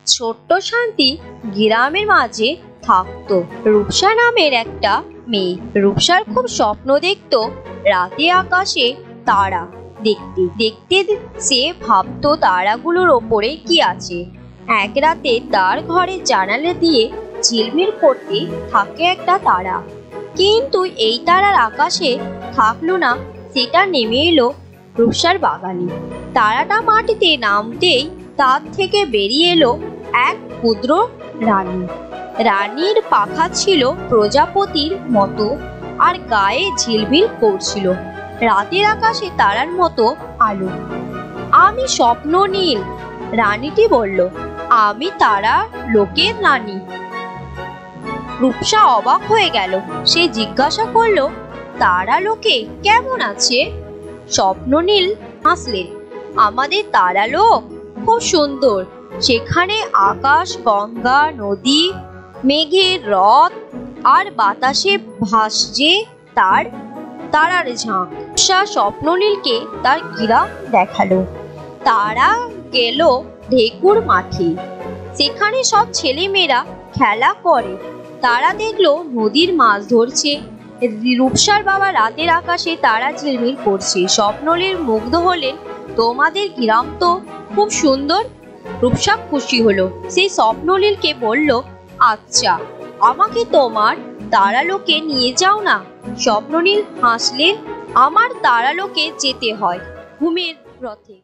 ছোট্ট শান্তি গ্রামের মাঝে থাকতো রূপসা নামের একটা মেয়ে। রূপসার খুব স্বপ্ন দেখতো রাতে আকাশে তারা দেখতে দেখতে। সে ভাবতো তারাগুলোর ওপরে কি আছে। এক রাতে তার ঘরের জানালা দিয়ে ঝিলমিল করতে থাকে একটা তারা, কিন্তু এই তারার আকাশে থাকলো না, সেটা নেমে এলো রূপসার বাগানে। তারাটা মাটিতে নামতেই তার থেকে বেরিয়ে এলো এক ক্ষুদ্র রানী। রানীর পাখা ছিল প্রজাপতির মতো আর গায়ে ঝিলমিল করছিল রাতের আকাশে তারার মতো আলো। আমি স্বপ্ননীল, রানীটি বলল। আমি তারা লোকের রানী। রূপসা অবাক হয়ে গেল। সে জিজ্ঞাসা করলো, তারা লোকে কেমন আছে? স্বপ্ননীল হাসলেন। আমাদের তারা লোক খুব সুন্দর। সেখানে আকাশ, গঙ্গা, নদী, মেঘের রথ আর বাতাসে ভাসছে তারার ঝাঁক। রূপসা স্বপ্ননীলকে তার গ্রাম দেখালো। তারা গেল ঢেকুর মাঠে। সেখানে সব ছেলেমেয়েরা খেলা করে। তারা দেখলো নদীর মাছ ধরছে। রূপসার বাবা রাতের আকাশে তারা ঝিলমিল করছে। স্বপ্ননীল মুগ্ধ হলেন। তোমাদের গ্রাম তো খুব সুন্দর। রূপসা খুশি হলো। সেই স্বপ্ননীলকে বলল, আচ্ছা, আমাকে তোমার তারালোকে নিয়ে যাও না। স্বপ্ননীল হাসলেন। আমার তারালোকে যেতে হয় ঘুমের রথে।